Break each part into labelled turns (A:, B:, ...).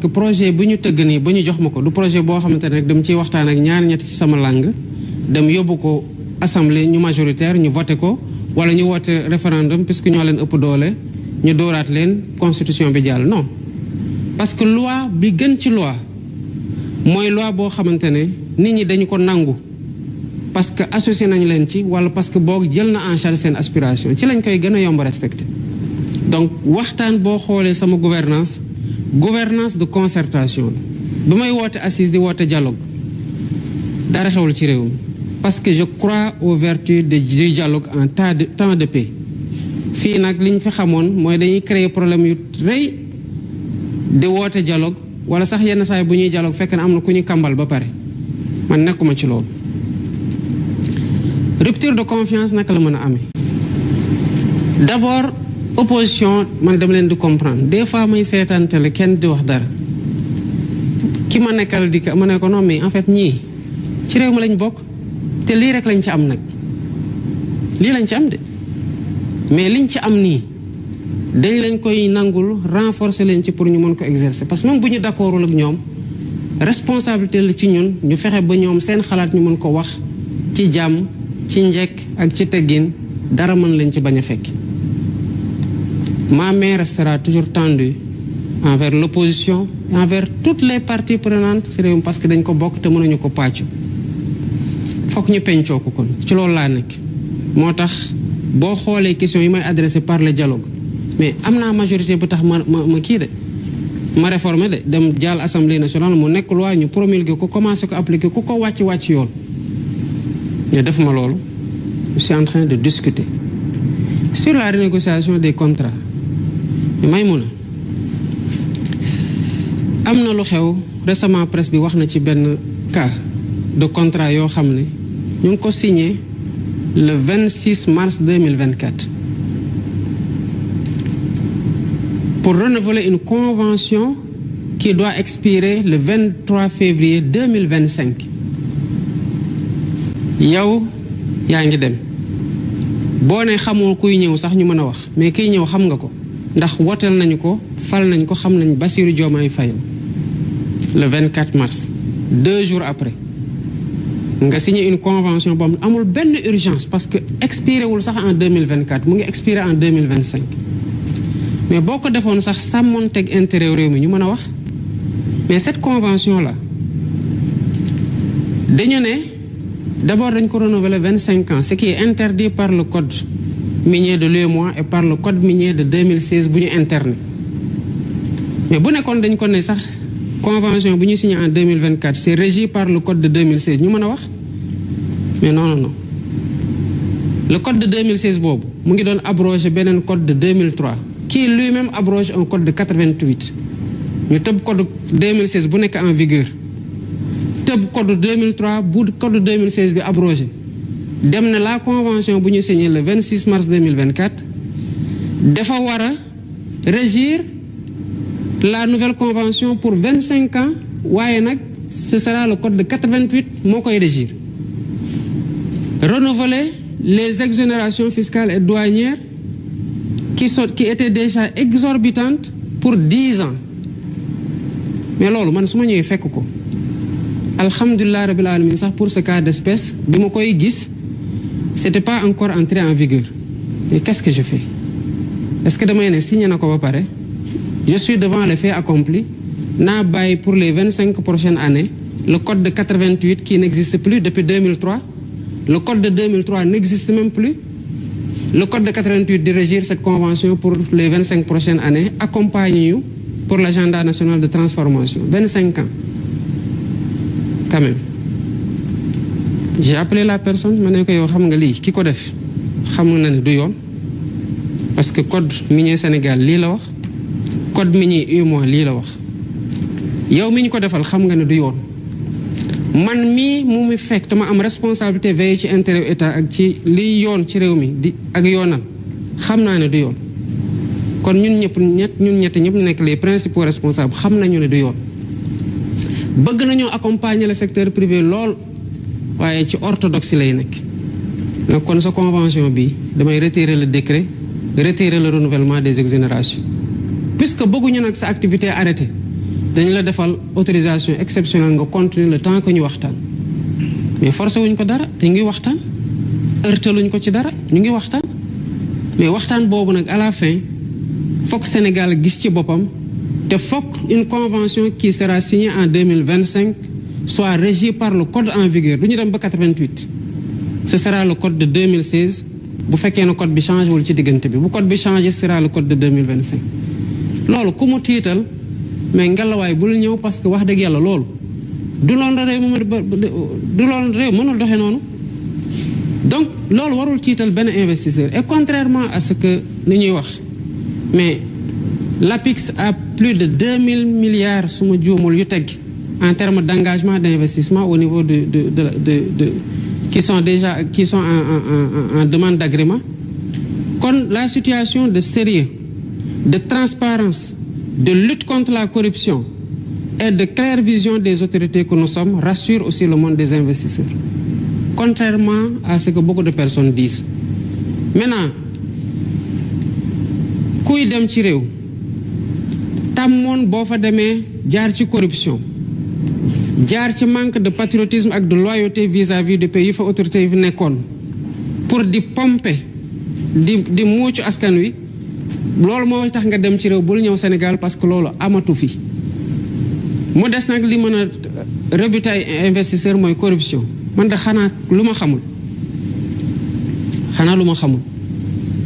A: que projet bu ñu tëgg nii ba ñu jox ma ko du projet boo xamante ne rek dem ciy waxtaan ak ñaar ñetti ci sama langue dem yóbbu ko assemblée ñu majoritaire ñu voté ko wala ñu woote référendum puisque ñoo leen ëpp doole ñu dóoraat leen constitution bi jàll non parce que loi bi gën ci loi mooy loi boo xamante ne nit ñi dañu ko nangu parce que associé nañ leen ci wala parce que boog jël na en charge seen aspiration ci lañ koy gën a yomb respecté donc waxtaan boo xoolee sama gouvernance de concertation la bi may woote assise di woote dialogue dara xewul ci réew mi parce que je crois aux vertus du dialogue en temps de paix fii nag liñ fi xamoon mooy dañuy créer problème yu rëy di woote dialogue wala sax yenn saa yi bu ñuy dialogue fekk na am na ku ñu kambal ba pare man nekkuma ci loolu rupture de confiance naka la mën a amee d'abord opposition man dem leen di comprendre des fois may seetaan télé kenn di wax dara ki ma nekkal di ma ne ko non mais en fait ñii ci réew mi lañ bokk te lii rek lañ ci am nag lii lañ ci am de mais liñ ci am nii dañ lañ koy nangul renforcer leen ci pour ñu mën ko exercer parce que même bu ñu d'accordul ak ñoom responsabilité la ci ñun ñu fexe ba ñoom seen xalaat ñu mën ko wax ci jàmm ci njekk ak ci teggin dara mën leen ci bañ a fekk. Ma main restera toujours tendue envers l'opposition et envers toutes les parties prenantes ci réew mi parce que dañ ko bokk te mënuñu ko pàccu fokk ñu pencoo ko kon ci loolu laa nekk moo tax boo xoolee question yi may adressé par le dialogue mais am naa majorité bu tax ma kii de ma réformer de dem jàll assemblée nationale mu nekk loi ñu promulguer ko commencé ko appliquer ku ko wàcc yoon mais def ma loolu je suis en train de discuter sur la renégociation des contrats may mun a am na lu xew récemment presse bi wax na ci benn cas de contrat yoo xam ne ñu ngi ko signé le 26 mars 2024 pour renouveler une convention qui doit expirer le 23 février 2025 yow yaa ngi dem boo ne xamoo kuy ñëw sax ñu mën a wax mais kiy ñëw xam nga ko ndax woteel nañu ko fal nañ ko xam nañ Bassirou Diomaye Faye le 24 mars 2 jours après nga signé une convention boo amul benn urgence parce que expiré wul sax en 2024 mu ngi expiré en 2025 mais boo ko defoon sax sàmmoonteeg intérêt réew mi ñu mën a wax mais cette convention là dañu ne d'abord dañ ko renouveler 25 ans ce qui est interdit par le code minier de l'UEMOA et par le code minier de 2016 bu ñu interné mais bu nekkoon dañ ko ne sax convention bu ñu signé en 2024 c'est régi par le code de 2016 ñu mën a wax mais non le code de 2016 boobu mu ngi doon abroger beneen code de 2003 qui lui-même abroge un code de 88 ñu tëb code 2016 bu nekk en vigueur tëb code 2003 bu code 2016 bi abrogé dem na la convention bu ñu signé le 26 mars 2024 dafa war a régir la nouvelle convention pour 25 ans waaye nag ce sera le code de 88 moo koy régir renouveler les exonérations fiscales et douanières qui étaient déjà exorbitantes pour 10 ans mais loolu man su ma ñëwee fekk ko alhamdulilah rabbil alamin sax pour ce cas d'espèce bi ma koy gis c'était pas encore entré en vigueur mais qu'est-ce que je fais est-ce que damay ne signé na ko ba pare je suis devant les faits accomplis naa bàyyi pour les 25 prochaines années le code de 88 qui n'existe plus depuis 2003 le code de 2003 n'existe même plus le code de 88 de régir cette convention pour les 25 prochaines années accompagne ñu pour l'agenda national de transformation 25 ans quand même j'ai appelé la personne ma ne ko yow xam nga lii ki ko def xam na ne du yoon parce que code minier Sénégal lii la wax code minier UEMOA lii la wax yow mi ñu ko defal xam nga ne du yoon man mii mu mi fekk dama am responsabilité veiller ci intérêt état ak ci liy yoon ci réew mi di ak yoonal xam naa ne du yoon kon ñun ñëpp ñu nekk les principaux responsables xam nañu ne du yoon bëgg nañoo accompagner le secteur privé lool waaye ci orthodoxie lay nekk donc kon sa convention bi damay retirer le décret retirer le renouvellement des exonérations puisque bëgguñu nag sa activité arrêté dañ la defal autorisation exceptionnelle nga continuer le temps que ñu waxtaan mais forcé wuñ ko dara te ngi waxtaan heurteluñ ko ci dara ñu ngi waxtaan mais waxtaan boobu nag à la fin fokk Sénégal gis ci boppam te fokk une convention qui sera signée en 2025 soit régie par le code en vigueur du ñu dem ba 88 ce sera le code de 2016 bu fekkee ne code bi changé wul ci diggante bi bu code bi changé sera le code de 2025 loolu ku mu tiital mais ngelawaay bul ñëw parce que wax dëgg yàlla loolu du loolu réew mënul doxee noonu donc loolu warul tiital benn investisseur et contrairement à ce que ni ñuy wax mais l'APIX a plus de 2000 milliards su ma juumul yu teg en termes d'engagement d'investissement au niveau de qui sont en demande d'agrément. Kon la situation de sérieux, de transparence, de lutte contre la corruption et de claire vision des autorités que nous sommes rassure aussi le monde des investisseurs. Contrairement à ce que beaucoup de personnes disent. Maintenant, kuy dem ci réew tàmmoon boo fa demee jaar ci corruption jaar ci manque de patriotisme ak de loyauté vis-à-vis du pays yi fa autorités yi fi nekkoon pour di pomper di muucu askan wi loolu moo tax nga dem ci réew bul ñëw Sénégal parce que loolu amatu fi mu des nag li mën a rebuter ay investisseur mooy corruption man de xanaa lu ma xamul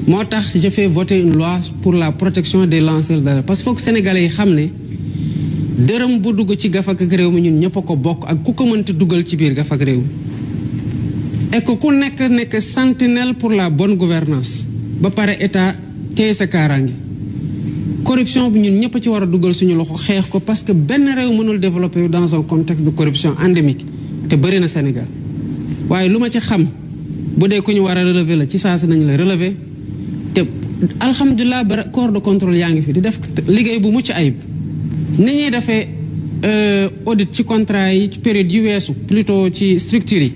A: moo tax je fais voter une loi pour la protection des lanceurs d'alerte parce que foog sénégalais yi xam ne dërëm bu dugg ci gafak ak réew mi ñun ñëpp a ko bokk ak ku ko mënti dugal ci biir gafak réew mi et que ku nekk sentinelle pour la bonne gouvernance ba pare état téye sa kaaraange corruption bi ñun ñëpp ci war a dugal suñu loxo xeex ko parce que benn réew mënul développer dans un contexte de corruption endémique te bëri na Sénégal waaye lu ma ci xam bu dee ku ñu war a relever la ci saa si nañu la relever te alhamdulilah ba corps de contrôle yaa ngi fi di def liggéey bu mucc ayib ni ñuy defee audit ci contrat yi ci période yu weesu plutôt ci structure yi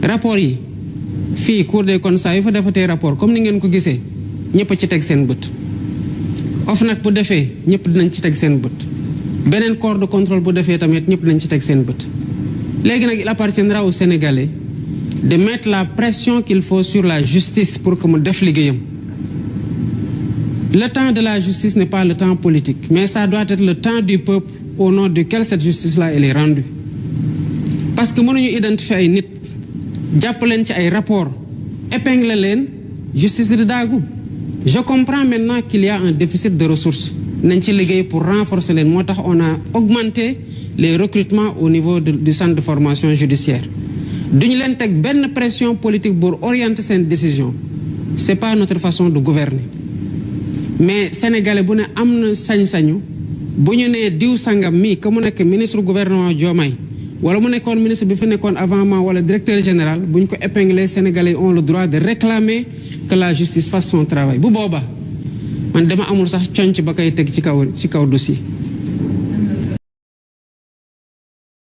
A: rapport yi fii Cour des comptes saa yu fa defatee rapport comme ni ngeen ko gisee ñëpp ci teg seen bët OFNAC bu defee ñëpp dinañ ci teg seen bët beneen corps de contrôle bu defee tamit ñëpp dinañ ci teg seen bët léegi nag il appartiendra aux Sénégalais de mettre la pression qu'il faut sur la justice pour que mu def liggéeyam. Le temps de la justice n'est pas le temps politique, mais ça doit être le temps du peuple au nom duquel cette justice-là elle est rendue. Parce que mënuñu identifier ay nit jàpp leen ci ay rapport épingler leen justice di daagu. Je comprends maintenant qu'il y a un déficit de ressources nañ ci liggéey pour renforcer leen moo tax on a augmenté les recrutements au niveau du centre de formation judiciaire. duñu leen teg benn pression politique pour orienter seen décision c'est pas notre façon de gouverner mais sénégalais bu ne am na sañ-sañu bu ñu nee diw sangam mii que mu nekk ministre gouvernement Diomaye wala mu nekkoon ministre bi fi nekkoon avant moi wala directeur général bu ñu ko épingler sénégalais ont le droit de réclamer que la justice fasse son travail bu boobaa man dama amul sax conc ba koy teg ci kaw dossier